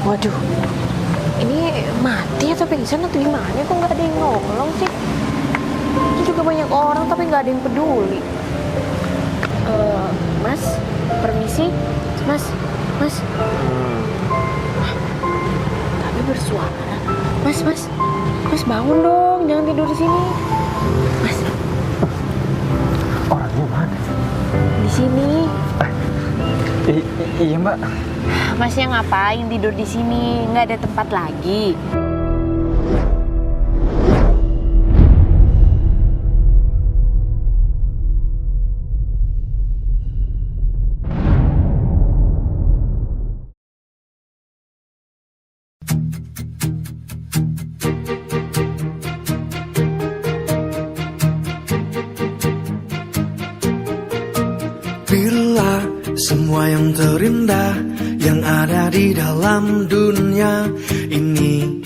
Waduh, ini mati atau pingsan atau gimana? Kok nggak ada yang nolong sih? Itu juga banyak orang tapi nggak ada yang peduli. Mas, permisi, Mas, Mas. Tapi bersuara. Mas bangun dong, jangan tidur di sini. Mas, Orangnya mana? di sini. Iya mbak. Masnya ngapain tidur di sini? Nggak ada tempat lagi. Bila semua yang terindah yang ada di dalam dunia ini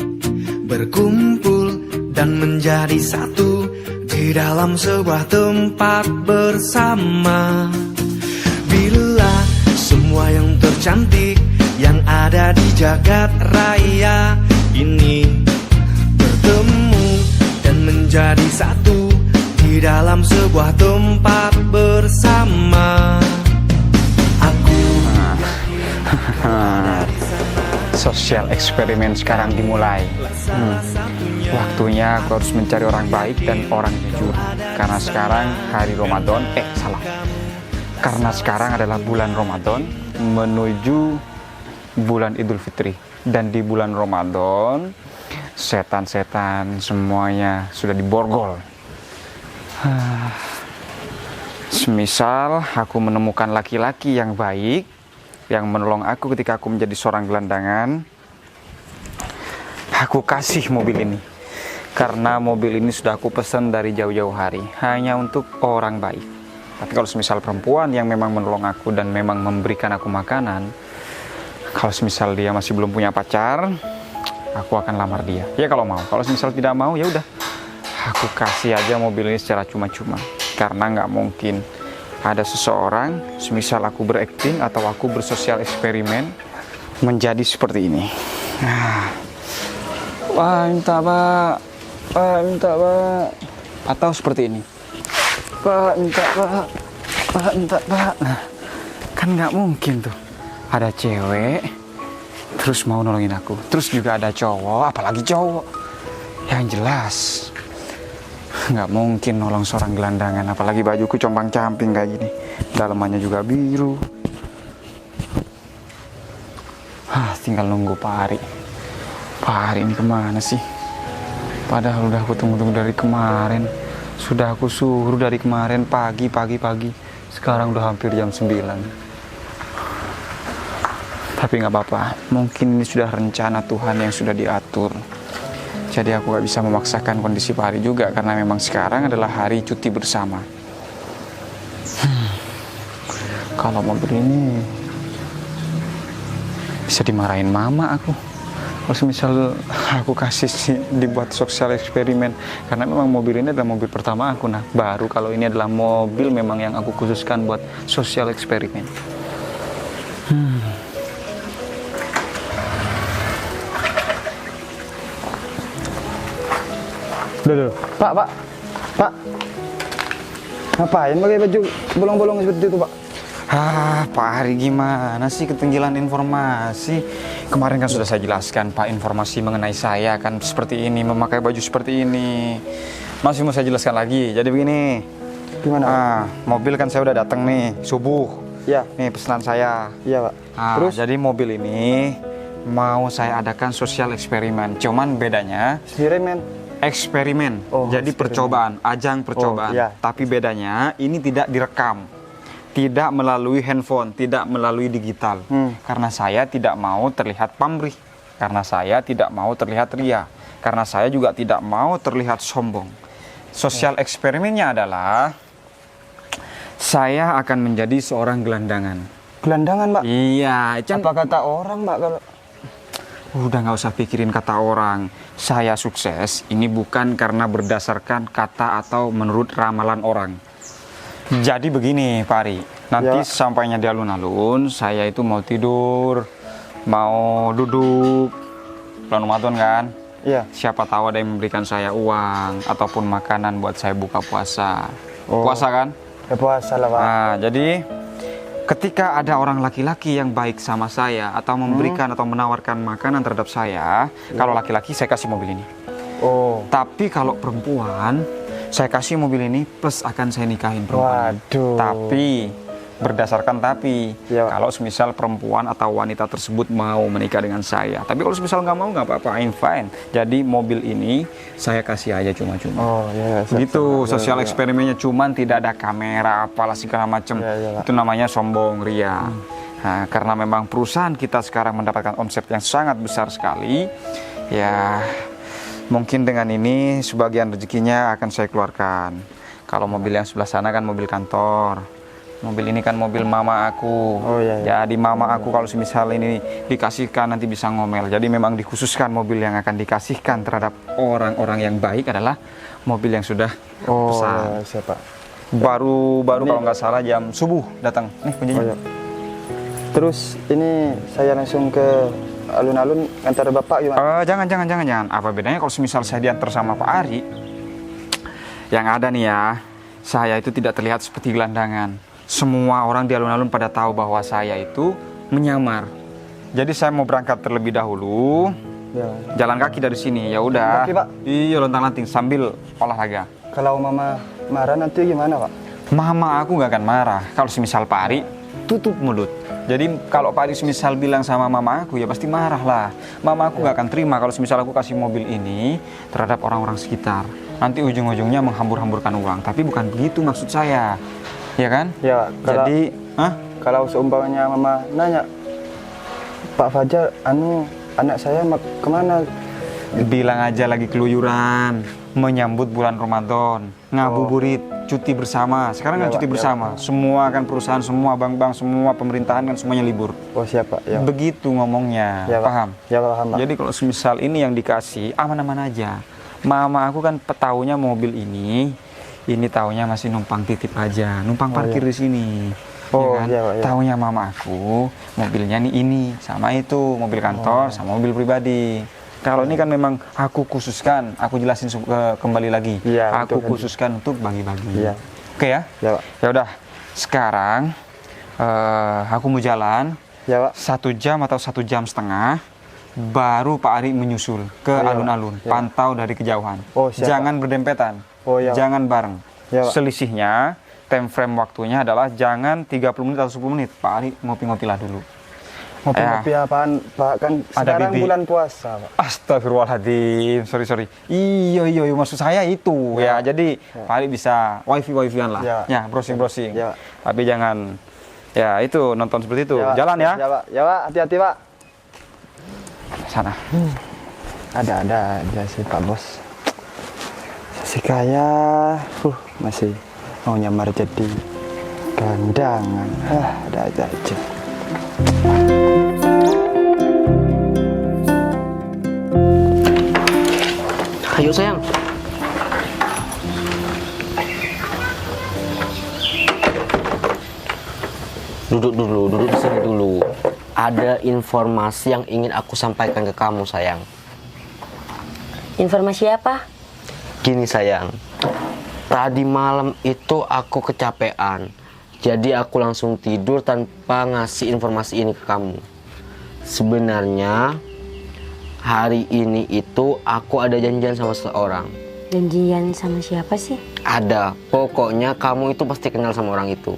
berkumpul dan menjadi satu di dalam sebuah tempat bersama. Bila semua yang tercantik yang ada di jagat raya ini bertemu dan menjadi satu di dalam sebuah tempat bersama. Aku Sosial eksperimen sekarang dimulai. Waktunya aku harus mencari orang baik dan orang jujur. Karena sekarang hari Ramadan, karena sekarang adalah bulan Ramadan menuju bulan Idul Fitri. Dan di bulan Ramadan, setan-setan semuanya sudah diborgol. Semisal aku menemukan laki-laki yang baik yang menolong aku ketika aku menjadi seorang gelandangan, aku kasih mobil ini karena mobil ini sudah aku pesan dari jauh-jauh hari hanya untuk orang baik. Tapi kalau semisal perempuan yang memang menolong aku dan memang memberikan aku makanan, kalau semisal dia masih belum punya pacar, aku akan lamar dia. Ya kalau mau. Kalau semisal tidak mau, ya udah, aku kasih aja mobil ini secara cuma-cuma. Karena nggak mungkin ada seseorang, semisal aku berakting atau aku bersosial eksperimen, menjadi seperti ini. Pak, minta pak. Pak, minta pak. Atau seperti ini. Pak, minta pak. Pak, minta pak. Nah, kan nggak mungkin tuh. Ada cewek, terus mau nolongin aku. Terus juga ada cowok, apalagi cowok. Yang jelas nggak mungkin nolong seorang gelandangan, apalagi bajuku compang-camping kayak gini, dalamannya juga biru. Tinggal nunggu Pak Hari. Pak Hari ini kemana sih? Padahal udah aku tunggu-tunggu dari kemarin. Sudah aku suruh dari kemarin pagi. Sekarang udah hampir jam 9. Tapi nggak apa-apa, mungkin ini sudah rencana Tuhan yang sudah diatur. Jadi aku gak bisa memaksakan kondisi Pak Hari juga, karena memang sekarang adalah hari cuti bersama. Kalau mobil ini bisa dimarahin mama aku. Kalau misal aku kasih dibuat sosial eksperimen, karena memang mobil ini adalah mobil pertama aku. Nah, baru kalau ini adalah mobil memang yang aku khususkan buat sosial eksperimen. Duh. Pak. Ngapain pakai baju bolong-bolong seperti itu, Pak? Pak Hari gimana sih ketinggalan informasi? Kemarin kan sudah saya jelaskan, Pak, informasi mengenai saya kan seperti ini, memakai baju seperti ini. Masih mau saya jelaskan lagi. Jadi begini. Gimana? Mobil kan saya udah datang nih, subuh. Ya. Nih pesanan saya. Iya, Pak. Terus? Jadi mobil ini mau saya adakan sosial eksperimen. Cuman bedanya eksperimen. Jadi eksperimen. Percobaan, ajang percobaan. Iya. Tapi bedanya ini tidak direkam, tidak melalui handphone, tidak melalui digital. Karena saya tidak mau terlihat pamrih, karena saya tidak mau terlihat ria, karena saya juga tidak mau terlihat sombong. Sosial eksperimennya adalah saya akan menjadi seorang gelandangan. Gelandangan, Mbak? Iya. Apa kata orang, Mbak? Kalau udah nggak usah pikirin kata orang. Saya sukses ini bukan karena berdasarkan kata atau menurut ramalan orang. Jadi begini, Pak Ari. Nanti sampainya di alun-alun, saya itu mau tidur. mau duduk bulan Ramadan kan. Iya. Siapa tahu ada yang memberikan saya uang ataupun makanan buat saya buka puasa. Oh. Puasa kan? Ya puasa lah Pak. Nah, jadi ketika ada orang laki-laki yang baik sama saya atau memberikan atau menawarkan makanan terhadap saya, kalau laki-laki saya kasih mobil ini. Oh. Tapi kalau perempuan, saya kasih mobil ini plus akan saya nikahin perempuan. Waduh. Tapi berdasarkan Ya. kalau semisal perempuan atau wanita tersebut mau menikah dengan saya. Tapi kalau semisal nggak mau nggak apa-apa, I'm fine. Jadi mobil ini saya kasih aja cuma-cuma. Oh ya. Gitu, sosial ya. eksperimennya cuman tidak ada kamera apalah segala macam. Ya, Pak. Itu namanya sombong ria. Nah, karena memang perusahaan kita sekarang mendapatkan omset yang sangat besar sekali, ya mungkin dengan ini sebagian rezekinya akan saya keluarkan. Kalau mobil yang sebelah sana kan mobil kantor. Mobil ini kan mobil mama aku. Oh, iya, iya. Jadi mama aku kalau semisal ini dikasihkan nanti bisa ngomel. Jadi memang dikhususkan mobil yang akan dikasihkan terhadap orang-orang yang baik adalah mobil yang sudah Oh pesan. ya, siapa? Baru kalau nggak salah jam subuh datang. Nih kuncinya. Oh, ya. Terus ini saya langsung ke alun-alun antar Bapak gimana? Jangan. Apa bedanya kalau semisal saya diantar sama Pak Ari? Yang ada nih ya, saya itu tidak terlihat seperti gelandangan. Semua orang di alun-alun pada tahu bahwa saya itu menyamar. Jadi saya mau berangkat terlebih dahulu, Ya. jalan kaki dari sini. Ya udah. Kaki, Pak? Iya, lontang-lanting sambil olahraga. Kalau Mama marah nanti gimana Pak? Mama aku nggak akan marah. Kalau semisal Pak Ari tutup mulut. Jadi kalau Pak Ari semisal bilang sama mama aku ya pasti marah lah. Mama aku nggak akan terima kalau semisal aku kasih mobil ini terhadap orang-orang sekitar. Nanti ujung-ujungnya menghambur-hamburkan uang. Tapi bukan begitu maksud saya, ya kan? Ya, kalau, Jadi, kalau seumpamanya Mama nanya, Pak Fajar, anak saya kemana? bilang aja lagi keluyuran, menyambut bulan Ramadan, ngabuburit, cuti bersama. Sekarang kan Ya, cuti Pak, ya, bersama. Semua kan perusahaan, semua bank-bank, semua pemerintahan kan semuanya libur. Oh siapa? Ya. Begitu ngomongnya, Ya, Pak. paham? Ya paham Pak. Jadi kalau semisal ini yang dikasih, aman-aman aja. Mama aku kan taunya mobil ini taunya masih numpang titip aja, numpang parkir di sini. Oh, ya kan? iya, Pak, iya. Taunya mama aku, mobilnya nih ini, sama itu, mobil kantor, sama mobil pribadi. Kalau ini kan memang aku khususkan, aku jelasin kembali lagi. Iya, aku betul, kan. khususkan untuk bagi-bagi. Iya. Oke ya? Ya Pak. Ya udah. Sekarang aku mau jalan. Ya Pak. 1 jam atau 1,5 jam, baru Pak Ari menyusul ke Oh, iya, alun-alun, Pak. Ya. pantau dari kejauhan. Oh, siap, Jangan berdempetan, Oh, iya, Pak. jangan bareng. Ya, Pak. Selisihnya, time frame waktunya adalah jangan 30 menit atau 10 menit. Pak Ari ngopi-ngopi lah dulu. Ngopi-ngopi apaan Pak? Kan Ada sekarang bibi. bulan puasa Pak. Astagfirullahaladzim, sorry. Iya, maksud saya itu ya. Jadi Pak Ari bisa wifi-wifian lah, ya browsing-browsing. Ya, Pak. Tapi jangan, ya itu nonton seperti itu. Pak. Jalan ya. Ya Pak. Ya Pak, hati-hati Pak. Sana. Ada aja sih Pak Bos. Si kaya, masih mau nyamar jadi gandangan. Ada aja. Ayo sayang. Duduk di sini dulu. Ada informasi yang ingin aku sampaikan ke kamu sayang. Informasi apa? Gini sayang, tadi malam itu aku kecapean. Jadi aku langsung tidur tanpa ngasih informasi ini ke kamu. Sebenarnya hari ini itu aku ada janjian sama seseorang. Janjian sama siapa sih? Ada, pokoknya kamu itu pasti kenal sama orang itu.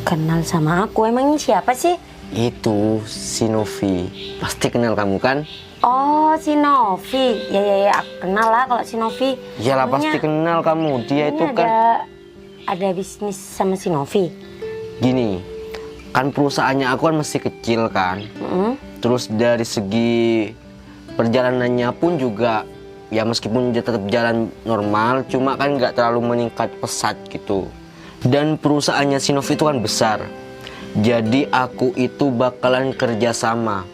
Kenal sama aku? Emangnya siapa sih? Itu si Novi. Pasti kenal kamu kan? Oh, si Novi. Ya, aku kenal lah kalau si Novi. Iyalah Emangnya- pasti kenal kamu. Dia itu emangnya kan ada bisnis sama si Novi. gini. Kan perusahaannya aku kan masih kecil kan. Terus dari segi perjalanannya pun juga ya meskipun dia tetap jalan normal, cuma kan nggak terlalu meningkat pesat gitu. Dan perusahaannya Sinov itu kan besar. Jadi aku itu bakalan kerjasama.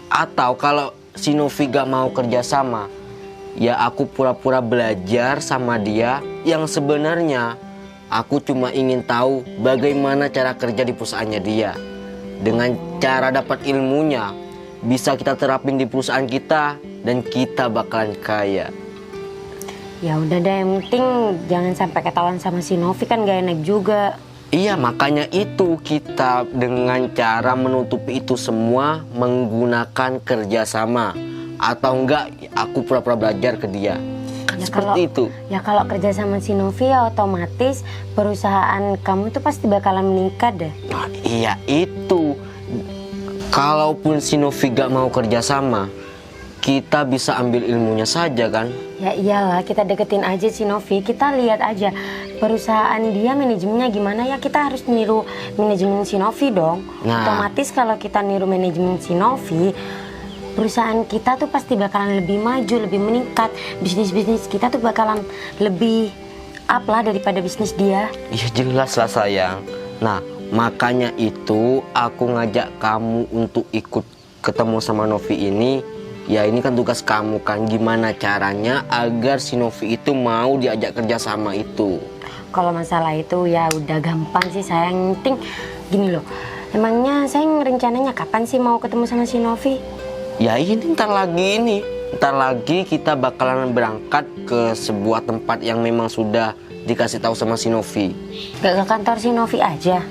Atau kalau Sinovi gak mau kerjasama, ya aku pura-pura belajar sama dia. Yang sebenarnya aku cuma ingin tahu bagaimana cara kerja di perusahaannya dia. dengan cara dapat ilmunya bisa kita terapin di perusahaan kita dan kita bakalan kaya. Ya udah deh, yang penting jangan sampai ketahuan sama si Novi, kan gak enak juga. Iya, makanya itu kita dengan cara menutupi itu semua menggunakan kerjasama. Atau enggak, aku pura-pura belajar ke dia. Kan seperti itu. Ya kalau kerja sama si Novi ya otomatis perusahaan kamu itu pasti bakalan meningkat deh. Nah, iya itu. Kalaupun si Novi gak mau kerjasama, kita bisa ambil ilmunya saja kan? Ya iyalah, kita deketin aja si Novi, kita lihat aja perusahaan dia manajemennya gimana, ya kita harus niru manajemen si Novi dong. Nah. Otomatis kalau kita niru manajemen si Novi, perusahaan kita tuh pasti bakalan lebih maju, lebih meningkat. Bisnis-bisnis kita tuh bakalan lebih up lah daripada bisnis dia. Iya jelas lah sayang. Nah makanya itu aku ngajak kamu untuk ikut ketemu sama Novi ini. Ya ini kan tugas kamu kan, gimana caranya agar si Novi itu mau diajak kerja sama itu. Kalau masalah itu ya udah gampang sih sayang. Yang penting gini loh, emangnya sayang rencananya kapan sih mau ketemu sama si Novi? Ya ini ntar lagi kita bakalan berangkat ke sebuah tempat yang memang sudah dikasih tahu sama si Novi. Gak ke kantor si Novi aja?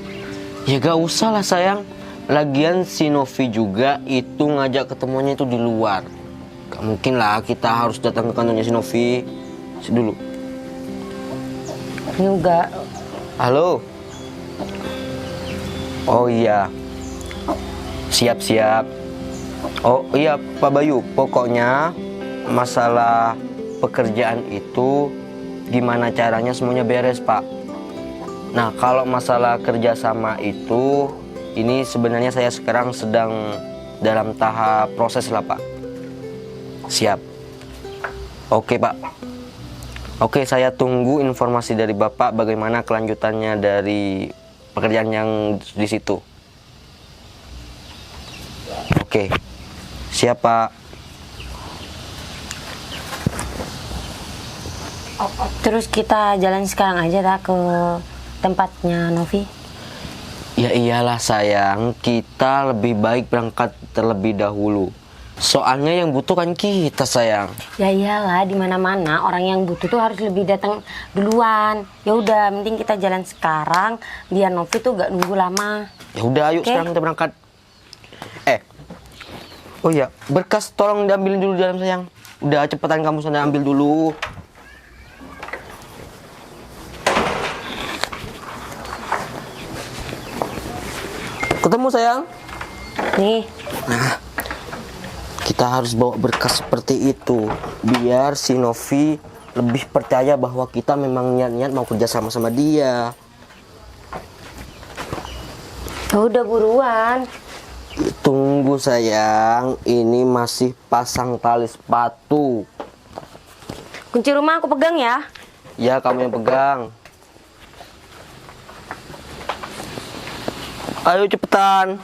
Ya gak usah lah sayang. Lagian si Novi juga itu ngajak ketemunya itu di luar. Gak mungkin lah kita harus datang ke kantornya si Novi. Dulu. Juga. Halo. Oh iya. Siap. Oh iya Pak Bayu, pokoknya masalah pekerjaan itu gimana caranya semuanya beres Pak. Nah kalau masalah kerjasama itu, ini sebenarnya saya sekarang sedang dalam tahap proses lah Pak. Siap. Oke Pak. Oke, saya tunggu informasi dari Bapak bagaimana kelanjutannya dari pekerjaan yang di situ. Oke. Siap Pak. Terus kita jalan sekarang aja tak ke tempatnya Novi? Ya iyalah sayang, kita lebih baik berangkat terlebih dahulu. Soalnya yang butuh kan kita sayang. Ya iyalah, di mana-mana orang yang butuh tuh harus lebih datang duluan. Ya udah, mending kita jalan sekarang biar Novi tuh gak nunggu lama. Ya udah, ayo sekarang kita berangkat. Oh iya, berkas tolong diambilin dulu di dalam sayang. Udah cepetan kamu sana ambil dulu. Ketemu sayang. Nih. Nah, kita harus bawa berkas seperti itu biar si Novi lebih percaya bahwa kita memang niat-niat mau kerja sama dia. Udah buruan. Tunggu sayang, ini masih pasang tali sepatu. Kunci rumah aku pegang ya. Ya kamu yang pegang. Ayo cepetan.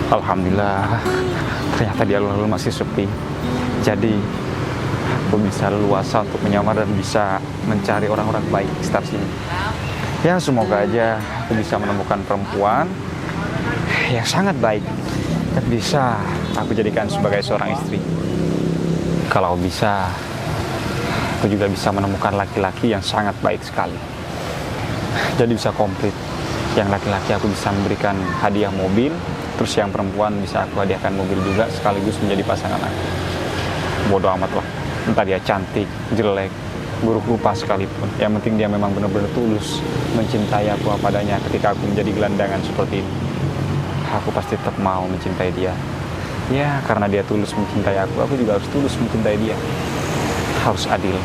Alhamdulillah, ternyata di alun-alun masih sepi. Jadi aku bisa leluasa untuk menyamar dan bisa mencari orang-orang baik di sekitar sini. Ya semoga aja aku bisa menemukan perempuan yang sangat baik dan bisa aku jadikan sebagai seorang istri. Kalau bisa, aku juga bisa menemukan laki-laki yang sangat baik sekali. Jadi bisa komplit. Yang laki-laki aku bisa memberikan hadiah mobil, terus yang perempuan bisa aku hadiahkan mobil juga sekaligus menjadi pasangan aku. Bodoh amat lah, entah dia cantik, jelek, buruk rupa sekalipun. Yang penting dia memang benar-benar tulus mencintai aku apa adanya. Ketika aku menjadi gelandangan seperti ini, aku pasti tetap mau mencintai dia. Ya, karena dia tulus mencintai aku juga harus tulus mencintai dia. Harus adil.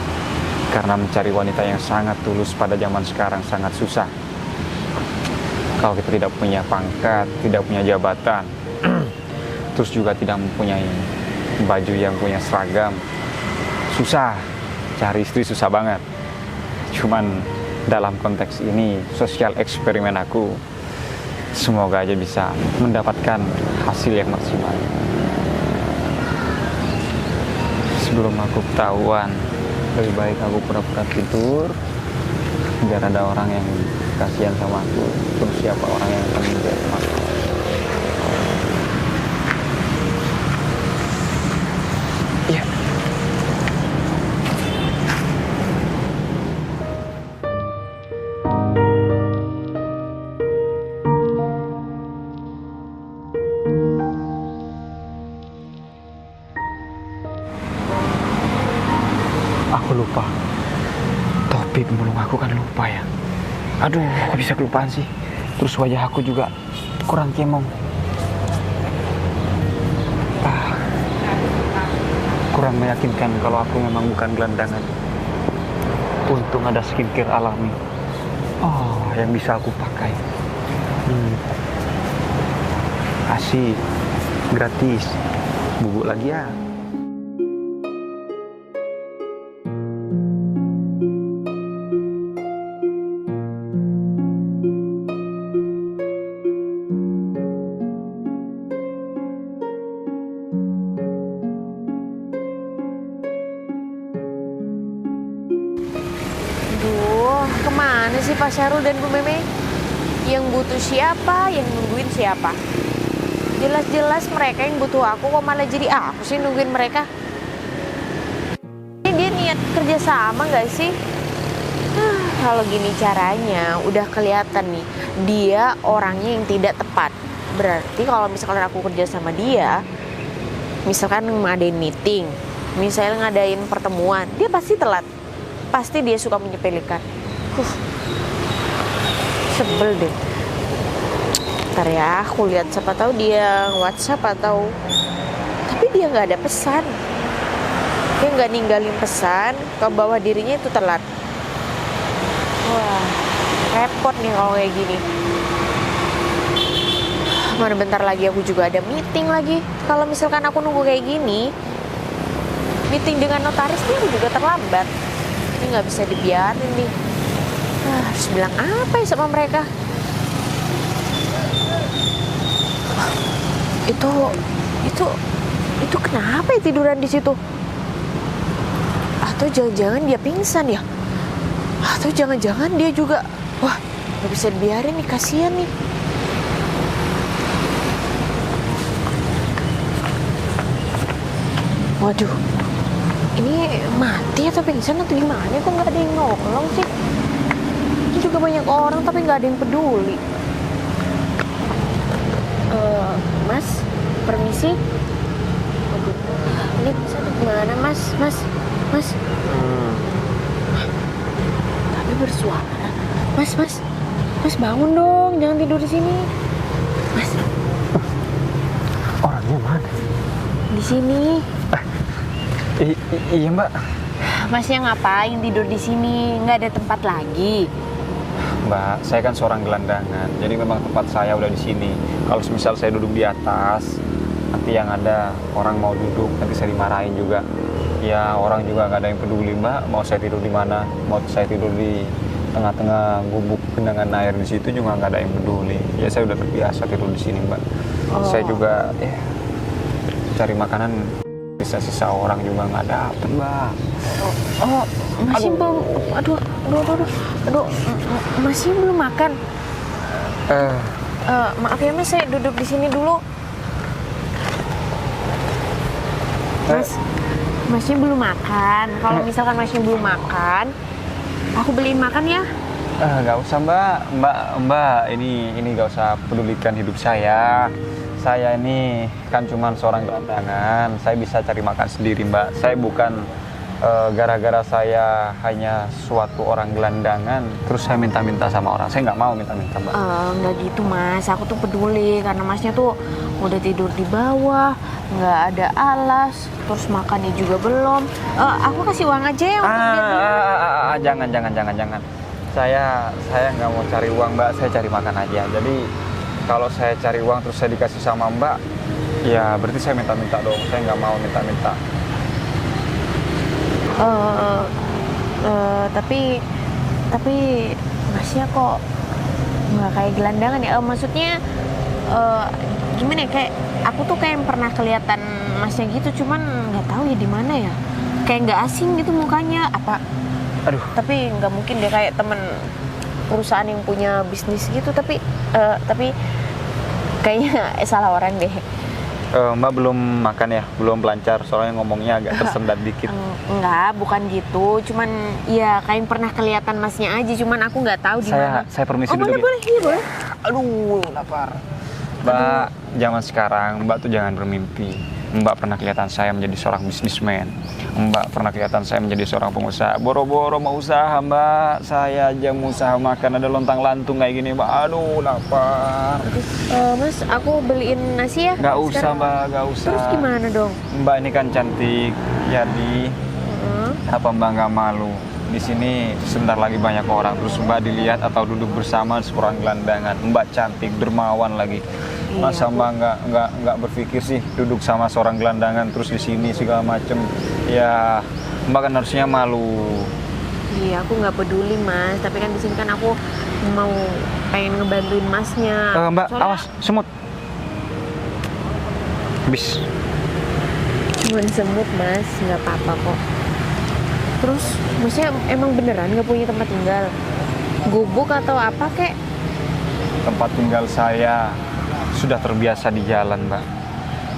Karena mencari wanita yang sangat tulus pada zaman sekarang sangat susah. Kalau kita tidak punya pangkat, tidak punya jabatan, terus juga tidak mempunyai baju yang punya seragam, susah. Cari istri susah banget. Cuman dalam konteks ini sosial eksperimen aku. Semoga aja bisa mendapatkan hasil yang maksimal. Sebelum aku ketahuan, lebih baik aku pura-pura tidur biar ada orang yang kasihan sama aku. Terus siapa orang yang akan menjadi sama aku? Iya. Aku lupa. Topi pemulung aku kan lupa ya. Aduh, kok bisa kelupaan sih? Terus wajah aku juga kurang cemong. Kurang meyakinkan kalau aku memang bukan gelandangan. Untung ada skincare alami. Oh, yang bisa aku pakai. Asik, gratis. Bubuk lagi ya. Duh, kemana sih Pak Syarul dan Bu Meme? Yang butuh siapa, yang nungguin siapa? Jelas-jelas mereka yang butuh aku, kok malah jadi aku sih nungguin mereka? Dia niat kerja sama gak sih? Kalau gini caranya, udah kelihatan nih, dia orangnya yang tidak tepat. Berarti kalau misalkan aku kerja sama dia, misalkan ngadain meeting, misalnya ngadain pertemuan, dia pasti telat. Pasti dia suka menyepelekan. Sebel deh. Ntar ya, aku lihat siapa tahu dia WhatsApp atau... Tapi dia nggak ada pesan. Dia nggak ninggalin pesan, ke bawah dirinya itu telat. Wah, repot nih kalau kayak gini. Mana bentar lagi aku juga ada meeting lagi. Kalau misalkan aku nunggu kayak gini, meeting dengan notaris nih aku juga terlambat. Ini nggak bisa dibiarin nih. Harus bilang apa ya sama mereka? Itu kenapa ya tiduran di situ? Atau jangan-jangan dia pingsan ya? Atau jangan-jangan dia juga... Wah, nggak bisa dibiarin nih, kasihan nih. Waduh, ini mati atau pingsan atau gimana? Kok nggak ada yang nolong sih? Ini juga banyak orang tapi nggak ada yang peduli. Mas, permisi. Waduh, ini bisa gimana Mas? Mas. Tapi bersuara. Mas bangun dong, jangan tidur di sini. Mas. Orangnya mana? Di sini. Iya Mbak. Masnya ngapain tidur di sini? Nggak ada tempat lagi. Mbak, saya kan seorang gelandangan, jadi memang tempat saya udah di sini. Kalau misal saya duduk di atas, nanti yang ada orang mau duduk, nanti saya dimarahin juga. Ya orang juga nggak ada yang peduli Mbak. Mau saya tidur di mana? Mau saya tidur di tengah-tengah gubuk genangan air di situ juga nggak ada yang peduli. Ya saya udah terbiasa tidur di sini Mbak. Saya juga cari makanan. Sisa-sisa orang juga nggak dapet Mbak. Masih belum. Aduh, masih belum makan. Maaf ya Mas, saya duduk di sini dulu. Masnya belum makan. Kalau misalkan Masnya belum makan, aku beliin makan ya. Nggak usah Mbak. Ini nggak usah pedulikan hidup saya. Saya ini kan cuma seorang gelandangan. Saya bisa cari makan sendiri Mbak. Saya bukan gara-gara saya hanya suatu orang gelandangan terus saya minta-minta sama orang. Saya nggak mau minta-minta Mbak. Nggak gitu Mas, aku tuh peduli karena Masnya tuh udah tidur di bawah, nggak ada alas, terus makannya juga belum. Aku kasih uang aja ya untuk dia. Jangan. Saya nggak mau cari uang Mbak, saya cari makan aja. Jadi kalau saya cari uang terus saya dikasih sama Mbak, ya berarti saya minta-minta dong. Saya nggak mau minta-minta. Tapi masnya kok nggak kayak gelandangan ya? Maksudnya gimana ya? Kayak aku tuh kayak pernah kelihatan masnya gitu, cuman nggak tahu ya di mana ya. Kayak nggak asing gitu mukanya. Apa? Aduh. Tapi nggak mungkin deh kayak temen perusahaan yang punya bisnis gitu. Tapi kayaknya salah orang deh. Mbak belum makan ya? Belum lancar, soalnya ngomongnya agak tersendat dikit. Enggak, bukan gitu. Cuman ya kayak pernah kelihatan masnya aja. Cuman aku nggak tahu di mana. Saya permisi Oh, dulu. boleh, iya boleh. Aduh, lapar. Mbak, zaman sekarang Mbak tuh jangan bermimpi. Mbak pernah kelihatan saya menjadi seorang bisnismen. Mbak pernah kelihatan saya menjadi seorang pengusaha. Boro-boro mau usaha, Mbak. Saya aja mau usaha makan ada lontang-lantung kayak gini, Mbak. Aduh, lapar. Mas, aku beliin nasi ya? Nggak usah, sekarang? Mbak, nggak usah. Terus gimana dong? Mbak ini kan cantik, jadi Heeh. apa Mbak nggak malu? Di sini sebentar lagi banyak orang, terus Mbak dilihat atau duduk bersama seorang gelandangan. Mbak cantik, dermawan lagi. Masa Mbak nggak berpikir sih duduk sama seorang gelandangan terus di sini segala macem? Ya Mbak kan harusnya malu. Iya, aku nggak peduli mas. Tapi kan di sini kan aku mau pengen ngebantuin masnya. Mbak, Soalnya awas semut. Bis. cuman semut mas, nggak apa-apa kok. Terus, masnya emang beneran nggak punya tempat tinggal? Gubuk atau apa kek? Tempat tinggal saya sudah terbiasa di jalan, Mbak.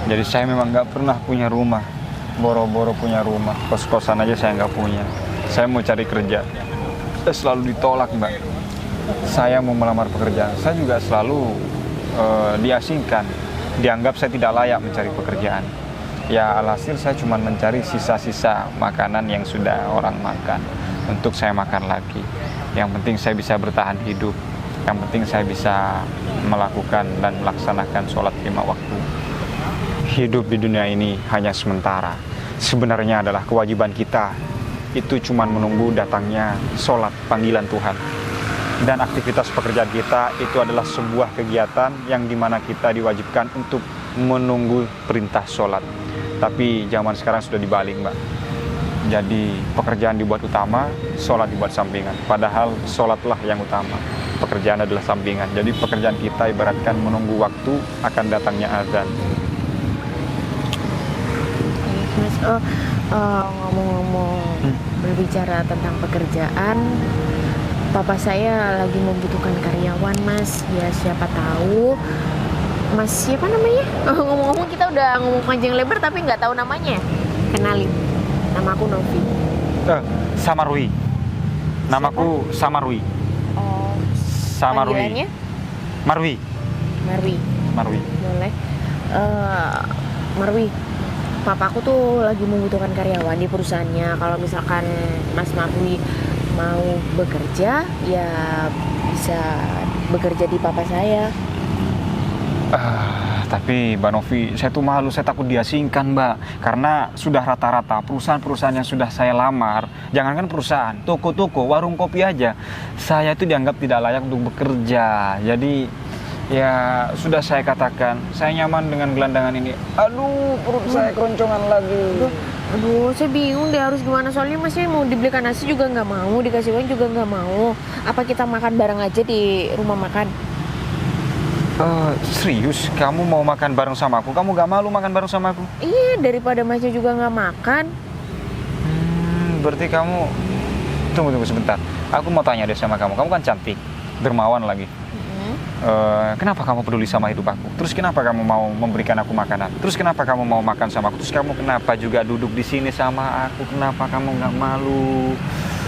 Jadi saya memang nggak pernah punya rumah. Boro-boro punya rumah, kos-kosan aja saya nggak punya. Saya mau cari kerja, selalu ditolak, Mbak. Saya mau melamar pekerjaan, saya juga selalu diasingkan. Dianggap saya tidak layak mencari pekerjaan. Ya alhasil saya cuma mencari sisa-sisa makanan yang sudah orang makan untuk saya makan lagi. Yang penting saya bisa bertahan hidup. Yang penting saya bisa melakukan dan melaksanakan sholat 5 waktu. Hidup di dunia ini hanya sementara. Sebenarnya adalah kewajiban kita. Itu cuma menunggu datangnya sholat panggilan Tuhan. Dan aktivitas pekerjaan kita itu adalah sebuah kegiatan yang dimana kita diwajibkan untuk menunggu perintah sholat. Tapi zaman sekarang sudah dibalik, Mbak. Jadi pekerjaan dibuat utama, sholat dibuat sampingan. Padahal sholatlah yang utama, pekerjaan adalah sampingan. Jadi pekerjaan kita ibaratkan menunggu waktu akan datangnya azan. Mas, ngomong-ngomong berbicara tentang pekerjaan, papa saya lagi membutuhkan karyawan, Mas. Ya siapa tahu Mas siapa namanya? Ngomong-ngomong kita udah ngomong panjang lebar tapi nggak tahu namanya. Kenalin, nama aku Novi. Samarwi. Namaku Samarwi. Oh, Samarwi. panggilannya? Marwi. Marwi. Boleh. Marwi, papaku tuh lagi membutuhkan karyawan di perusahaannya. Kalau misalkan Mas Marwi mau bekerja, ya bisa bekerja di papa saya. Tapi Mbak Novi, saya tuh malu, saya takut diasingkan, Mbak. Karena sudah rata-rata perusahaan-perusahaan yang sudah saya lamar, jangankan perusahaan, toko-toko, warung kopi aja, saya itu dianggap tidak layak untuk bekerja. Jadi ya sudah saya katakan, saya nyaman dengan gelandangan ini. Aduh, perut saya keroncongan lagi. Aduh, saya bingung deh harus gimana. Soalnya masnya mau dibelikan nasi juga nggak mau, dikasih uang juga nggak mau. Apa kita makan bareng aja di rumah makan? Serius? Kamu mau makan bareng sama aku? Kamu gak malu makan bareng sama aku? Iya, daripada masnya juga nggak makan. Berarti kamu... Tunggu sebentar. Aku mau tanya deh sama kamu. Kamu kan cantik, dermawan lagi. Kenapa kamu peduli sama hidup aku? Terus kenapa kamu mau memberikan aku makanan? Terus kenapa kamu mau makan sama aku? Terus kamu kenapa juga duduk di sini sama aku? Kenapa kamu nggak malu?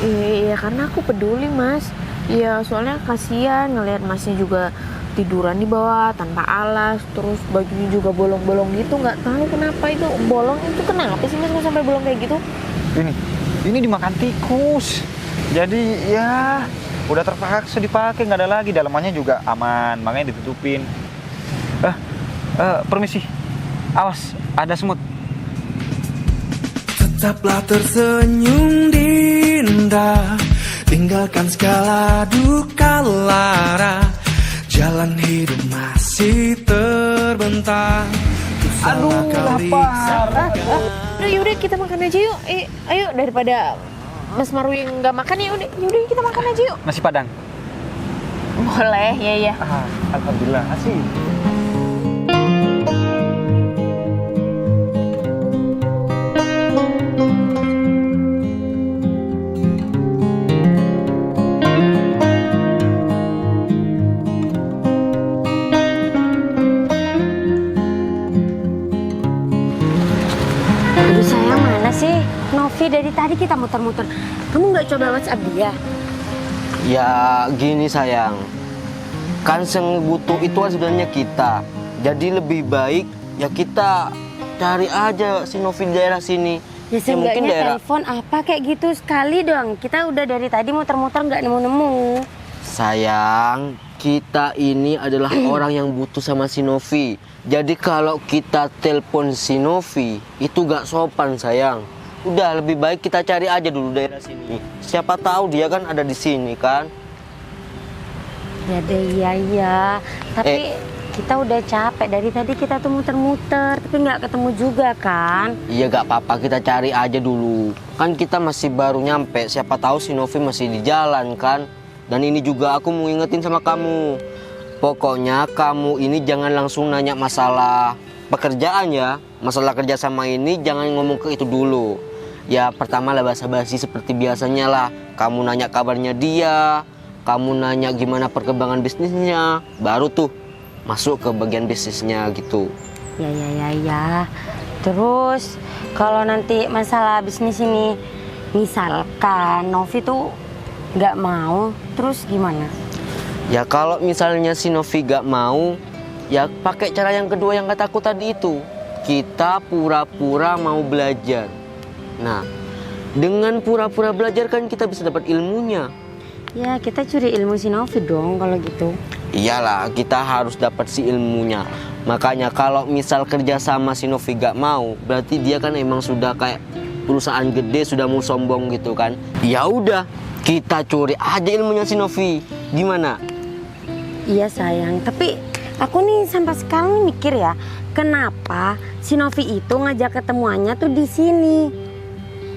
Iya, karena aku peduli, Mas. Iya, soalnya kasihan ngelihat masnya juga tiduran di bawah tanpa alas, terus bajunya juga bolong-bolong gitu. Nggak tahu kenapa itu bolong, itu kenapa sih Mas sampai bolong kayak gitu? Ini dimakan tikus. Jadi ya udah terpaksa dipakai, nggak ada lagi. Dalamannya juga aman, makanya ditutupin. Permisi, awas ada semut. Tetaplah tersenyum Dinda, tinggalkan segala duka lara. Jalan hidup masih terbentang. Aduh, lapar. Udah yaudah kita makan aja yuk. Ayo daripada Mas Marwi nggak makan ya udah kita makan aja yuk. Nasi Padang. Boleh, ya. Alhamdulillah, asik. Aduh sayang, mana sih Novi? Dari tadi kita muter-muter. Kamu nggak coba WhatsApp dia? Ya gini sayang, kan yang butuh itu kan sebenarnya kita. Jadi lebih baik ya kita cari aja si Novi di daerah sini. Ya seenggaknya telepon apa kayak gitu sekali dong. Kita udah dari tadi muter-muter nggak nemu-nemu. Sayang, kita ini adalah orang yang butuh sama si Novi. Jadi kalau kita telepon si Novi itu gak sopan sayang. Udah lebih baik kita cari aja dulu daerah sini. Siapa tahu dia kan ada di sini kan. Ya deh, iya. Tapi kita udah capek dari tadi kita tuh muter-muter, tapi nggak ketemu juga kan? Iya gak apa-apa, kita cari aja dulu. Kan kita masih baru nyampe. Siapa tahu si Novi masih di jalan kan. Dan ini juga aku mau ingetin sama kamu. Pokoknya kamu ini jangan langsung nanya masalah pekerjaan ya. Masalah kerja sama ini jangan ngomong ke itu dulu. Ya pertama lah basa-basi seperti biasanya lah. Kamu nanya kabarnya dia, kamu nanya gimana perkembangan bisnisnya, baru tuh masuk ke bagian bisnisnya gitu. Ya. Terus kalau nanti masalah bisnis ini, misalkan Novi tuh nggak mau, terus gimana? Ya kalau misalnya si Novi gak mau, ya pakai cara yang kedua yang kata aku tadi itu. Kita pura-pura mau belajar. Nah, dengan pura-pura belajar kan kita bisa dapat ilmunya. Ya kita curi ilmu si Novi dong kalau gitu. Iyalah, kita harus dapat si ilmunya. Makanya kalau misal kerja sama si Novi gak mau, berarti dia kan emang sudah kayak perusahaan gede, sudah mau sombong gitu kan. Ya udah, kita curi aja ilmunya si Novi. Gimana? Iya sayang, tapi aku nih sampai sekarang nih mikir ya, kenapa si Novi itu ngajak ketemuannya tuh di sini,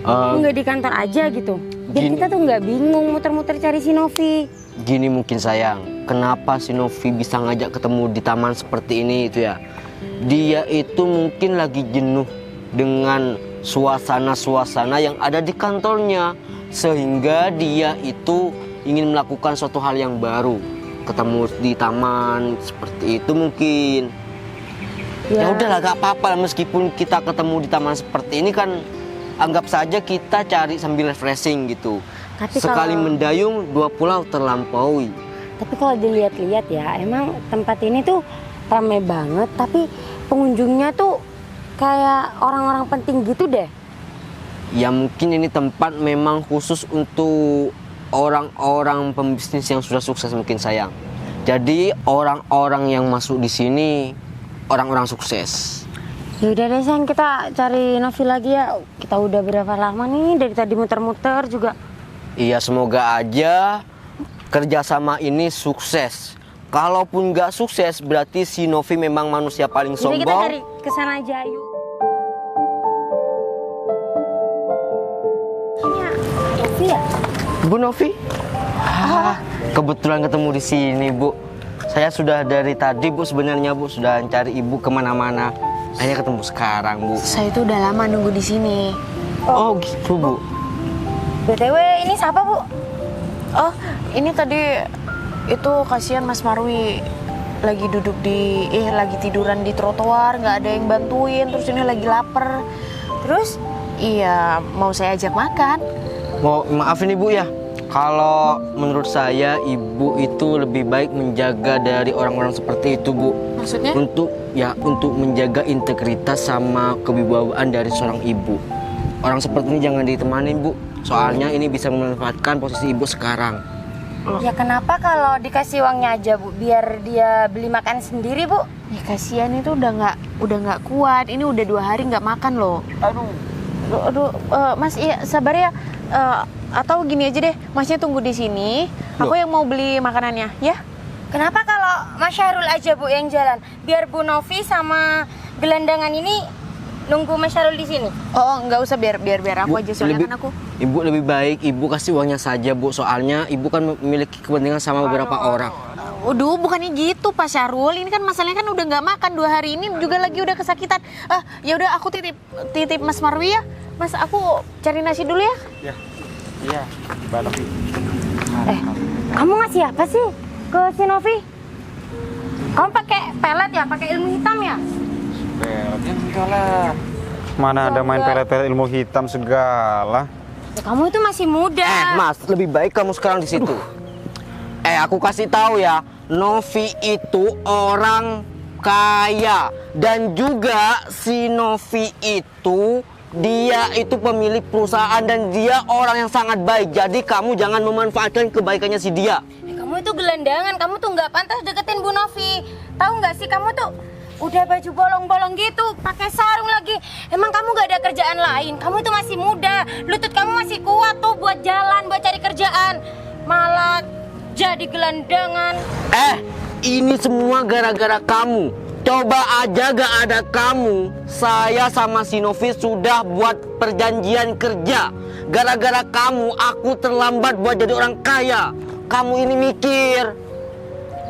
nggak di kantor aja gitu? Biar kita tuh nggak bingung muter-muter cari si Novi. Gini mungkin sayang, kenapa si Novi bisa ngajak ketemu di taman seperti ini itu ya? Dia itu mungkin lagi jenuh dengan suasana-suasana yang ada di kantornya, sehingga dia itu ingin melakukan suatu hal yang baru. Ketemu di taman seperti itu mungkin. Ya udahlah gak apa-apa, meskipun kita ketemu di taman seperti ini kan anggap saja kita cari sambil refreshing gitu. Tapi sekali mendayung dua pulau terlampaui. Tapi kalau dilihat-lihat ya, emang tempat ini tuh ramai banget, tapi pengunjungnya tuh kayak orang-orang penting gitu deh. Ya mungkin ini tempat memang khusus untuk orang-orang pembisnis yang sudah sukses mungkin sayang. Jadi orang-orang yang masuk di sini orang-orang sukses. Ya udah deh sayang, kita cari Novi lagi ya. Kita udah berapa lama nih dari tadi muter-muter juga. Iya, semoga aja kerjasama ini sukses. Kalaupun nggak sukses, berarti si Novi memang manusia paling sombong. Jadi kita cari kesana aja yuk. Ini Novi ya? Bu Novi? Kebetulan ketemu di sini, Bu. Saya sudah dari tadi, Bu, sebenarnya, Bu, sudah cari Ibu kemana-mana. Akhirnya ketemu sekarang, Bu. Saya itu udah lama nunggu di sini. Oh, gitu, Bu. BTW ini siapa, Bu? Oh, ini tadi itu kasihan Mas Marwi lagi duduk lagi tiduran di trotoar, nggak ada yang bantuin, terus ini lagi lapar. Terus iya mau saya ajak makan. Maafin Ibu ya. Kalau menurut saya Ibu itu lebih baik menjaga dari orang-orang seperti itu, Bu. Maksudnya? Untuk menjaga integritas sama kewibawaan dari seorang ibu. Orang seperti ini jangan ditemani, Bu. Soalnya ini bisa memanfaatkan posisi Ibu sekarang. Ya kenapa kalau dikasih uangnya aja, Bu? Biar dia beli makan sendiri, Bu. Ya kasihan itu udah nggak kuat. Ini udah 2 hari nggak makan loh. Aduh, Mas iya sabar ya. Atau gini aja deh, Masnya tunggu di sini. Aku yang mau beli makanannya, ya? Kenapa kalau Mas Syahrul aja, Bu, yang jalan? Biar Bu Novi sama gelandangan ini nunggu Mas Syarul di sini? Oh, nggak usah, biar aku aja, soalnya kan aku. Ibu lebih baik ibu kasih uangnya saja Bu, soalnya ibu kan memiliki kepentingan sama beberapa orang. Waduh, bukannya gitu Pak Syarul. Ini kan masalahnya kan udah nggak makan 2 hari ini, juga lagi udah kesakitan. Ya udah aku titip Mas Marwi ya. Mas, aku cari nasi dulu ya. Iya, Mbak Novi. Kamu ngasih apa sih ke si Novi? Kamu pakai pelet ya? Pakai ilmu hitam ya? Peletnya enggak lah. Mana ada main pelet-pelet ilmu hitam segala. Ya, kamu itu masih muda. Mas, lebih baik kamu sekarang di situ. Aku kasih tahu ya, Novi itu orang kaya dan juga si Novi itu dia itu pemilik perusahaan dan dia orang yang sangat baik. Jadi kamu jangan memanfaatkan kebaikannya si dia. Kamu itu gelandangan, kamu tuh nggak pantas deketin Bu Novi. Tahu nggak sih, kamu tuh udah baju bolong-bolong gitu, pakai sarung lagi. Emang kamu nggak ada kerjaan lain? Kamu tuh masih muda, lutut kamu masih kuat tuh buat jalan, buat cari kerjaan. Malah jadi gelandangan. Ini semua gara-gara kamu. Coba aja gak ada kamu, saya sama si Novi sudah buat perjanjian kerja. Gara-gara kamu, aku terlambat buat jadi orang kaya. Kamu ini mikir.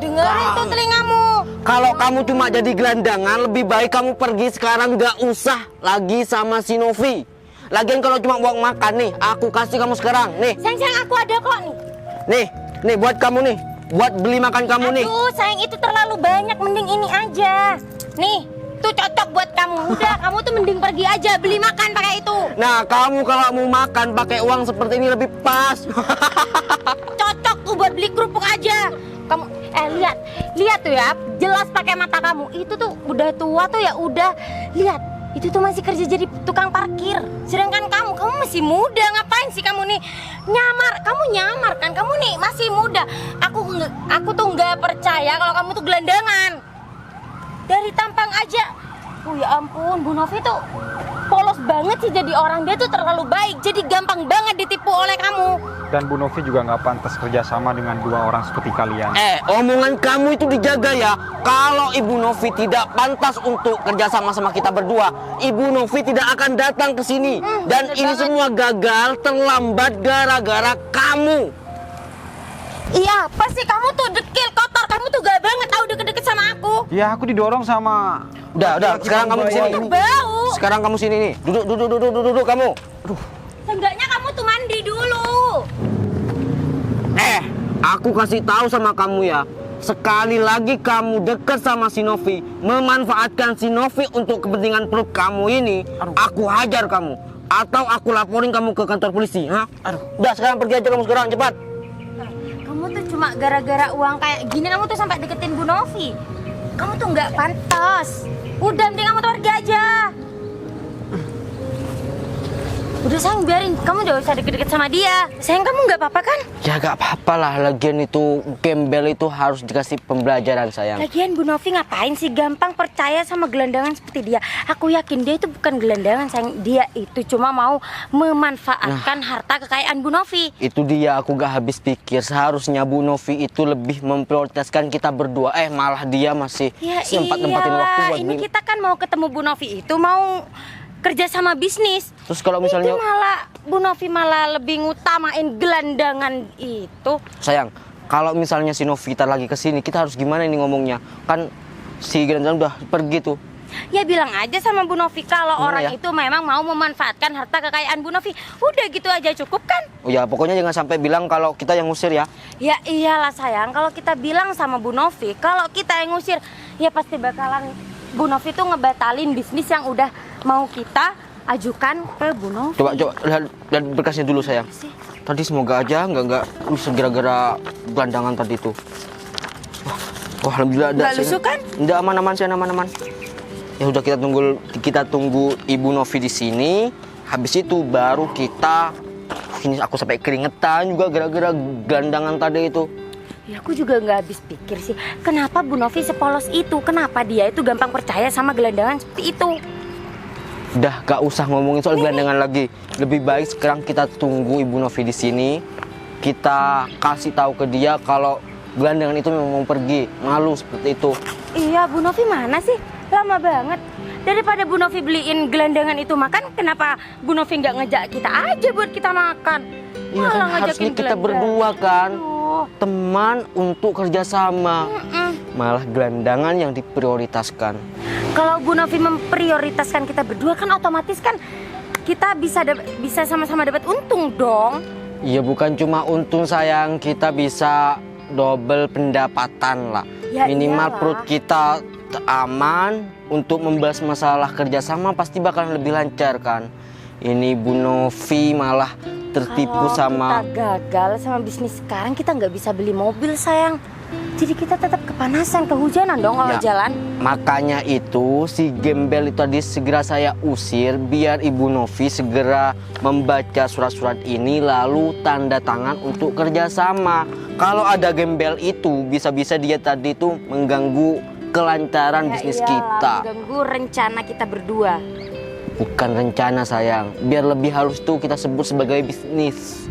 Dengerin tuh telingamu. Kalau kamu cuma jadi gelandangan, lebih baik kamu pergi sekarang, gak usah lagi sama si Novi. Lagian kalau cuma buat makan nih, aku kasih kamu sekarang. Nih, Sayang, aku ada kok nih. nih buat kamu nih. Buat beli makan kamu nih. Aduh, sayang, itu terlalu banyak, mending ini aja. Nih, tuh cocok buat kamu. Udah, kamu tuh mending pergi aja beli makan pakai itu. Nah, kamu kalau mau makan pakai uang seperti ini lebih pas. Cocok tuh buat beli kerupuk aja. Kamu lihat tuh ya, jelas pakai mata kamu. Itu tuh udah tua tuh ya udah. Lihat, itu tuh masih kerja jadi tukang parkir. Sedangkan kamu masih muda. Ngapain sih kamu nih nyamar? Kamu nyamar kan? Kamu nih masih muda. Aku tuh nggak percaya kalau kamu tuh gelandangan. Dari tampang aja. Oh ya ampun, Bu Novi tuh polos banget sih jadi orang. Dia tuh terlalu baik, jadi gampang banget ditipu oleh kamu. Dan Bu Novi juga nggak pantas kerjasama dengan 2 orang seperti kalian. Omongan kamu itu dijaga ya. Kalau Ibu Novi tidak pantas untuk kerjasama sama kita berdua, Ibu Novi tidak akan datang ke sini. Dan ini semua gagal, terlambat gara-gara kamu. Iya, pasti kamu tuh dekil, kotor. Kamu tuh gak banget tahu deket-deket sama aku. Ya aku didorong sama. Udah, sekarang kamu sini. Bau. Sekarang kamu sini nih. Duduk kamu. Seenggaknya kamu tuh mandi dulu. Aku kasih tahu sama kamu ya. Sekali lagi kamu dekat sama si Novi, memanfaatkan si Novi untuk kepentingan perut kamu ini, aku hajar kamu. Atau aku laporin kamu ke kantor polisi. Udah, sekarang pergi aja kamu sekarang, cepat. Kamu tuh cuma gara-gara uang kayak gini kamu tuh sampai deketin Bu Novi. Kamu tuh nggak pantas. Udah, mending kamu tuh pergi aja. Udah sayang, biarin. Kamu udah usah deket-deket sama dia. Sayang, kamu nggak apa-apa kan? Ya gak apa-apa lah, lagian itu gembel itu harus dikasih pembelajaran sayang. Lagian Bu Novi ngapain sih gampang percaya sama gelandangan seperti dia? Aku yakin dia itu bukan gelandangan sayang. Dia itu cuma mau memanfaatkan harta kekayaan Bu Novi. Itu dia, aku gak habis pikir. Seharusnya Bu Novi itu lebih memprioritaskan kita berdua. Malah dia masih sempat-nempatin waktu buat ini kita kan mau ketemu Bu Novi itu mau kerja sama bisnis. Terus kalau misalnya itu malah Bu Novi malah lebih ngutamain gelandangan itu. Sayang, kalau misalnya si Novita lagi kesini, kita harus gimana ini ngomongnya? Kan si gelandangan udah pergi tuh. Ya bilang aja sama Bu Novi kalau orang itu memang mau memanfaatkan harta kekayaan Bu Novi. Udah gitu aja cukup kan? Oh ya, pokoknya jangan sampai bilang kalau kita yang ngusir ya. Ya iyalah sayang, kalau kita bilang sama Bu Novi kalau kita yang ngusir, ya pasti bakalan Bu Novi tuh ngebatalin bisnis yang udah mau kita ajukan ke Bu Novi. Coba lihat berkasnya dulu sayang. Tadi semoga aja nggak gara-gara gelandangan tadi tuh. Wah, alhamdulillah ada. Nggak lusuh kan? Nggak, aman-aman sih, aman-aman. Ya udah, kita tunggu Ibu Novi di sini. Habis itu baru kita finish. Aku sampai keringetan juga gara-gara gelandangan tadi itu. Ya aku juga nggak habis pikir sih, kenapa Bu Novi sepolos itu? Kenapa dia itu gampang percaya sama gelandangan seperti itu? Udah, gak usah ngomongin soal gelandangan lagi. Lebih baik sekarang kita tunggu Ibu Novi di sini. Kita kasih tahu ke dia kalau gelandangan itu memang mau pergi. Malu seperti itu. Iya, Bu Novi mana sih? Lama banget. Daripada Bu Novi beliin gelandangan itu makan, kenapa Bu Novi nggak ngajak kita aja buat kita makan? Iya kan harusnya kita berdua kan, teman untuk kerjasama. Malah gelandangan yang diprioritaskan. Kalau Bu Novi memprioritaskan kita berdua kan otomatis kan kita bisa sama-sama dapat untung dong. Iya bukan cuma untung sayang, kita bisa double pendapatan lah. Ya Minimal iyalah. perut kita aman, untuk membahas masalah kerjasama pasti bakal lebih lancar kan. Ini Bu Novi malah tertipu Kalau sama. kita gagal sama bisnis sekarang, kita nggak bisa beli mobil sayang. Jadi kita tetap kepanasan, kehujanan dong kalau Ya, jalan. Makanya itu si gembel itu tadi segera saya usir biar Ibu Novi segera membaca surat-surat ini lalu tanda tangan untuk kerjasama. Kalau ada gembel itu bisa-bisa dia tadi tuh mengganggu kelancaran bisnis kita. Mengganggu rencana kita berdua. Bukan rencana sayang, biar lebih halus tuh kita sebut sebagai bisnis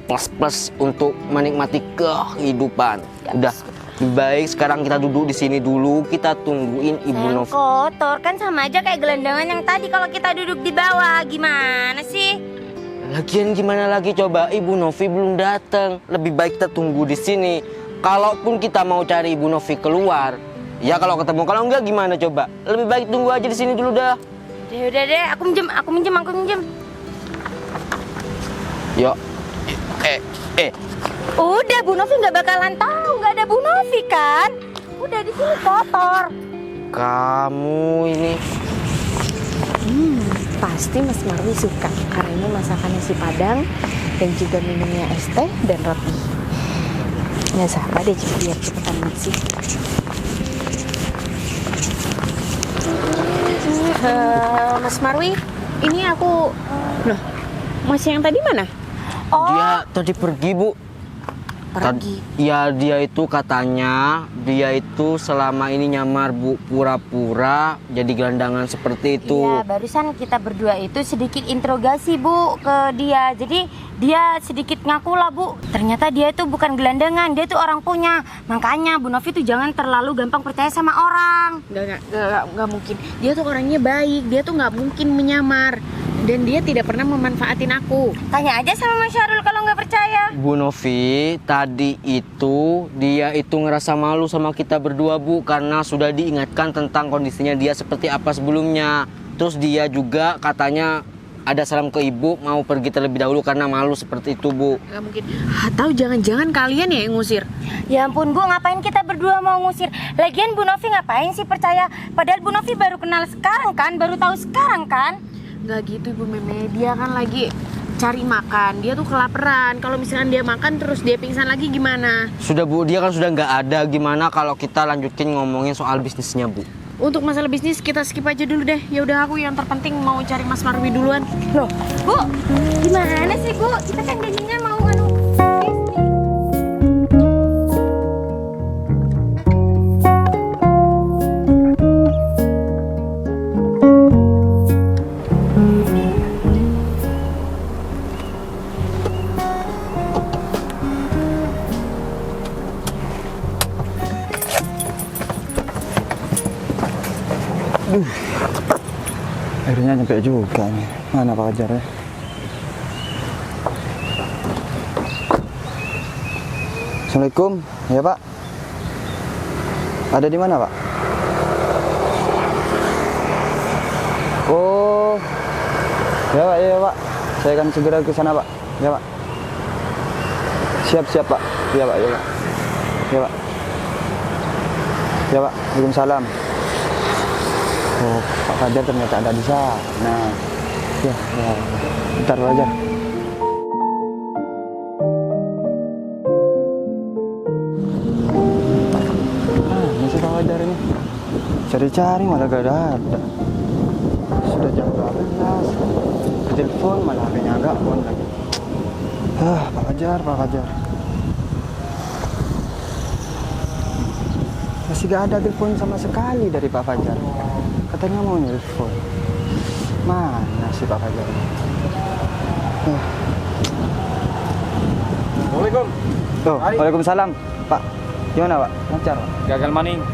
plus untuk menikmati kehidupan. Udah lebih baik sekarang kita duduk di sini dulu, kita tungguin Ibu Sayang, Novi. kotor kan sama aja kayak gelandangan yang tadi kalau kita duduk di bawah. Gimana sih? Lagian gimana lagi coba, Ibu Novi belum datang. Lebih baik kita tunggu di sini. Kalaupun kita mau cari Ibu Novi keluar, ya kalau ketemu, kalau enggak gimana coba? Lebih baik tunggu aja di sini dulu dah. Udah deh, aku minjem. Yuk. Udah, Bu Novi nggak bakalan tahu nggak ada Bu Novi kan? Udah di sini kotor. Kamu ini Pasti Mas Marwi suka karena ini masakan nasi Padang dan juga minumnya es teh dan roti. Nggak sabar deh biar cepetan bersih. Mas Marwi, ini aku loh, masih yang tadi mana? dia tadi pergi, Bu. Pergi. Ya dia itu katanya dia itu selama ini nyamar Bu, pura-pura jadi gelandangan seperti itu. Iya, barusan kita berdua itu sedikit interogasi Bu ke dia. Jadi dia sedikit ngaku lah Bu. Ternyata dia itu bukan gelandangan, dia itu orang punya. Makanya Bu Novi tuh jangan terlalu gampang percaya sama orang. Nggak mungkin. Dia tuh orangnya baik, dia tuh nggak mungkin menyamar. Dan dia tidak pernah memanfaatin aku. Tanya aja sama Mas Syarul kalau nggak percaya. Bu Novi, tadi itu dia itu ngerasa malu sama kita berdua Bu, karena sudah diingatkan tentang kondisinya dia seperti apa sebelumnya. Terus dia juga katanya ada salam ke ibu, mau pergi terlebih dahulu karena malu seperti itu Bu. Nggak mungkin. Atau jangan-jangan kalian ya yang ngusir? Ya ampun Bu, ngapain kita berdua mau ngusir? Lagian Bu Novi ngapain sih percaya? Padahal Bu Novi baru kenal sekarang kan, baru tahu sekarang kan. Nggak gitu Ibu Meme, dia kan lagi cari makan, dia tuh kelaparan. Kalau misalkan dia makan terus dia pingsan lagi gimana? Sudah Bu, dia kan sudah nggak ada. Gimana kalau kita lanjutin ngomongin soal bisnisnya Bu? Untuk masalah bisnis kita skip aja dulu deh. Ya udah aku yang terpenting mau cari Mas Marwi duluan. Loh, Bu, gimana sih Bu? Kita kan janjinya mau bisnis. Akhirnya nyampe juga nih. Mana Pak Fajar ya? Assalamualaikum. Ya Pak. Ada di mana Pak? Oh. Ya Pak, ya Pak. Saya akan segera ke sana Pak. Ya Pak. Siap Pak. Ya Pak, ya Pak. Ya Pak. Ya Pak. Waalaikumsalam. Oh, Pak Fajar ternyata ada di sana. Ya, ya. Bentar Pak Fajar. Masih Pak Fajar ini. Cari-cari malah gak ada. Sudah jam 12. Telepon malah HP-nya agak on lagi. Pak Fajar. Masih gak ada telepon sama sekali dari Pak Fajar. Katanya mau nelpon. Mana sih Pak Fajar? Assalamualaikum. Waalaikumsalam. Pak, gimana Pak? Lancar Pak? Gagal maning.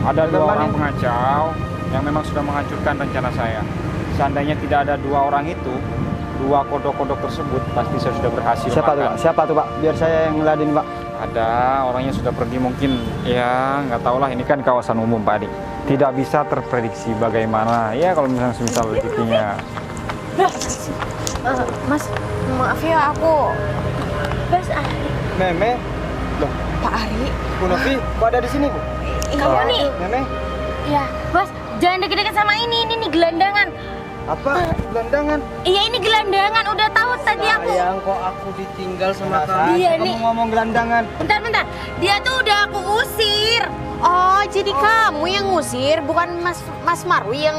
Ada Gagal dua orang maning. pengacau yang memang sudah menghancurkan rencana saya. Seandainya tidak ada dua orang itu, dua kodok-kodok tersebut, pasti saya sudah berhasil Siapa tuh makan. Pak? Siapa tuh Pak? Biar saya yang ngeladenin Pak. Ada, orangnya sudah pergi mungkin, ya nggak tahu lah, ini kan kawasan umum Pak Adi. Tidak bisa terprediksi bagaimana, ya kalau misalnya semisal rezekinya. Mas, maaf ya aku. Bas, Meme, loh, Pak Ari. Bu Novi, kok ada di sini Bu? kamu nih. Meme, Ya, Bas, jangan deket-deket sama ini nih gelandangan. apa? Gelandangan. Iya, ini gelandangan. Udah tahu tadi aku. Sayang kok aku ditinggal sama kamu. Iya, Kamu nih. ngomong gelandangan. Bentar. Dia tuh udah aku usir. Oh, jadi kamu yang ngusir, bukan Mas Marwi yang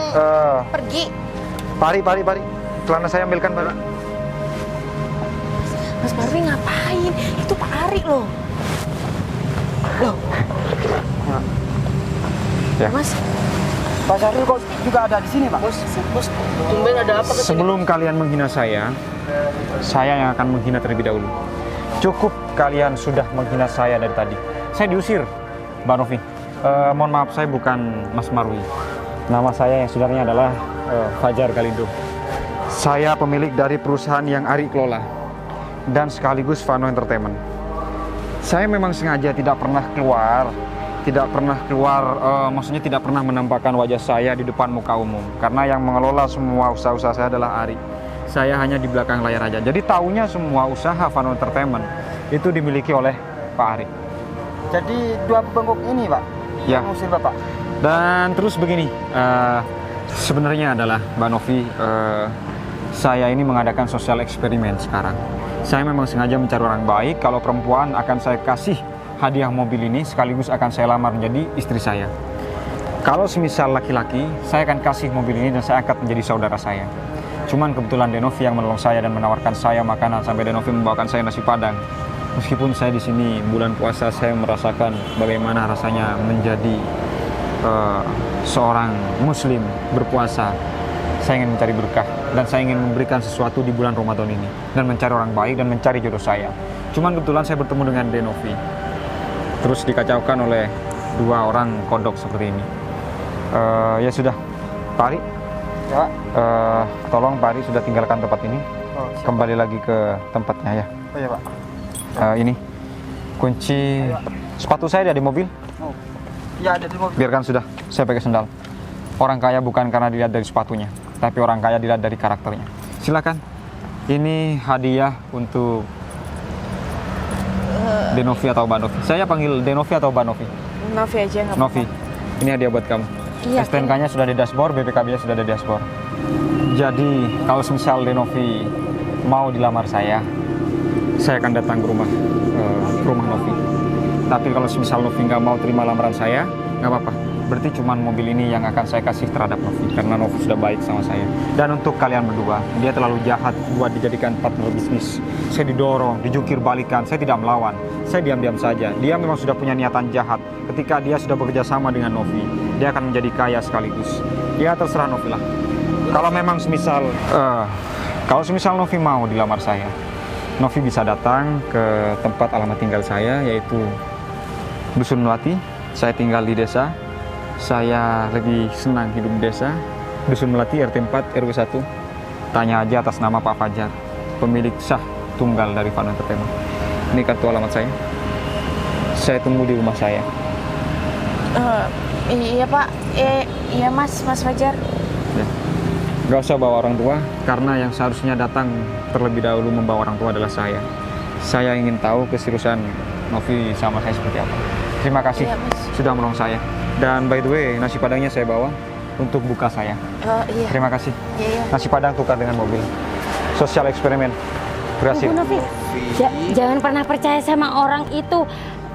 pergi. Pari. Celana saya ambilkan Pak. Mas Marwi ngapain? Itu Pak Ari loh. Loh. Ya. Mas, Pak Syahril kok juga ada di sini Pak? Bos, tumben ada apa kesini? Sebelum kalian menghina saya yang akan menghina terlebih dahulu. Cukup kalian sudah menghina saya dari tadi. Saya diusir, Mbak Novi. Mohon maaf, saya bukan Mas Marwi. Nama saya yang sebenarnya adalah Fajar Galindo. Saya pemilik dari perusahaan yang Ari kelola dan sekaligus Vano Entertainment. Saya memang sengaja tidak pernah keluar, maksudnya tidak pernah menampakkan wajah saya di depan muka umum. Karena yang mengelola semua usaha-usaha saya adalah Ari. Saya hanya di belakang layar aja. Jadi taunya semua usaha Vano Entertainment itu dimiliki oleh Pak Ari. Jadi dua bengkok ini Pak? Ya. Yang ngusir Bapak? Dan terus begini, sebenarnya adalah Mbak Novi, saya ini mengadakan sosial eksperimen sekarang. Saya memang sengaja mencari orang baik. Kalau perempuan akan saya kasih hadiah mobil ini, sekaligus akan saya lamar menjadi istri saya. Kalau semisal laki-laki, saya akan kasih mobil ini dan saya akan menjadi saudara saya. Cuman kebetulan Denovi yang menolong saya dan menawarkan saya makanan, sampai Denovi membawakan saya nasi padang. Meskipun saya di sini bulan puasa, saya merasakan bagaimana rasanya menjadi seorang muslim berpuasa. Saya ingin mencari berkah dan saya ingin memberikan sesuatu di bulan Ramadan ini dan mencari orang baik dan mencari jodoh saya. Cuman kebetulan saya bertemu dengan Denovi, terus dikacaukan oleh dua orang kodok seperti ini. Ya sudah, Pak Ari, Ya Pak. tolong Pak Ari sudah tinggalkan tempat ini, Oh, siap. kembali lagi ke tempatnya ya. Oh iya Pak. Ini kunci sepatu saya ada di mobil. Oh. Ya ada di mobil. Biarkan sudah, saya pakai sendal. Orang kaya bukan karena dilihat dari sepatunya, tapi orang kaya dilihat dari karakternya. Silakan. Ini hadiah untuk Denovi atau Mbak Novi. Saya panggil Denovi atau Mbak Novi? Novi aja nggak apa-apa. Novi, ini hadiah buat kamu. Iya, STNK-nya sudah di dashboard, BPKB-nya sudah ada di dashboard. Jadi, kalau semisal Denovi mau dilamar saya akan datang ke rumah Novi. Tapi kalau semisal Novi nggak mau terima lamaran saya, nggak apa-apa. Berarti cuma mobil ini yang akan saya kasih terhadap Novi, karena Novi sudah baik sama saya. Dan untuk kalian berdua, dia terlalu jahat buat dijadikan partner bisnis. Saya didorong, dijungkir balikan, saya tidak melawan. Saya diam-diam saja. Dia memang sudah punya niatan jahat. Ketika dia sudah bekerja sama dengan Novi, dia akan menjadi kaya sekaligus. Ya terserah Novi lah. Kalau memang semisal Novi mau dilamar saya, Novi bisa datang ke tempat alamat tinggal saya, yaitu Dusun Melati. Saya tinggal di desa. Saya lebih senang hidup di desa. Dusun Melati, RT 4, RW 1. Tanya aja atas nama Pak Fajar, pemilik sah tunggal dari Vano Entertainment. Ini kartu alamat saya. Saya tunggu di rumah saya. Iya Pak, iya Mas Fajar. Ya. Gak usah bawa orang tua, karena yang seharusnya datang terlebih dahulu membawa orang tua adalah saya. Saya ingin tahu keseriusan Novi sama saya seperti apa. Terima kasih Iya, Mas. sudah menolong saya. Dan by the way, nasi padangnya saya bawa untuk buka saya. Iya. Terima kasih. Iya. Nasi padang tukar dengan mobil. Sosial eksperimen berhasil. Bu Novi, jangan pernah percaya sama orang itu.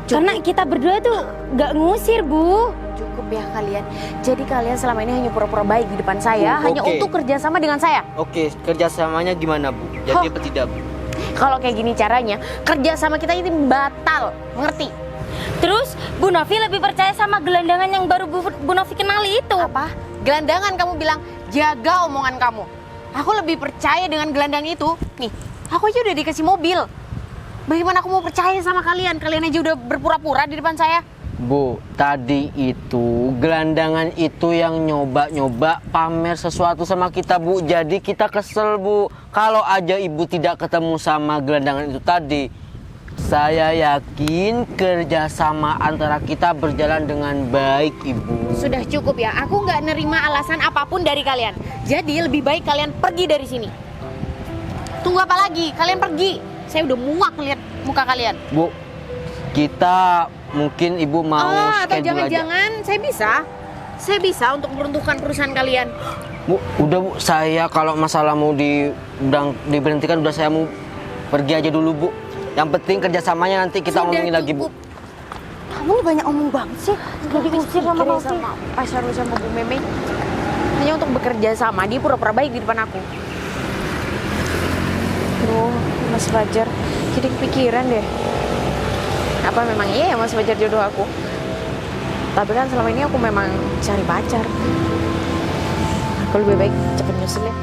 Karena kita berdua tuh gak ngusir, Bu. Cukup ya kalian. Jadi kalian selama ini hanya pura-pura baik di depan saya, Bu, hanya oke. untuk kerjasama dengan saya. Oke, kerjasamanya gimana Bu? Jadi apa tidak Bu? Kalau kayak gini caranya, kerjasama kita ini batal. Mengerti? Terus Bu Novi lebih percaya sama gelandangan yang baru Bu Novi kenali itu. Apa? Gelandangan kamu bilang, jaga omongan kamu. Aku lebih percaya dengan gelandang itu. Nih, aku aja udah dikasih mobil. Bagaimana aku mau percaya sama kalian? Kalian aja udah berpura-pura di depan saya. Bu, tadi itu gelandangan itu yang nyoba-nyoba pamer sesuatu sama kita, Bu. Jadi kita kesel, Bu. Kalau aja Ibu tidak ketemu sama gelandangan itu tadi, saya yakin kerjasama antara kita berjalan dengan baik, Ibu. Sudah cukup ya, aku nggak nerima alasan apapun dari kalian. Jadi lebih baik kalian pergi dari sini. Tunggu apa lagi? Kalian pergi. Saya udah muak lihat muka kalian. Bu, kita mungkin Ibu mau Atau schedule aja. jangan-jangan saya bisa untuk meruntuhkan perusahaan kalian. Bu, udah Bu, saya kalau masalah mau diberhentikan udah, saya mau pergi aja dulu, Bu. Yang penting kerjasamanya nanti kita Sudah ngomongin lagi, Bu. cukup. Kamu nih banyak omong banget sih. Udah diusir sama Pikirin Novi. sama Pak Syarul sama Bu Meme hanya untuk bekerja sama. Dia pura-pura baik di depan aku. Aduh, Mas Fajar jadi kepikiran deh. Apa memang iya ya Mas Fajar jodoh aku? Tapi kan selama ini aku memang cari pacar. Aku lebih baik cepet nyusul ya.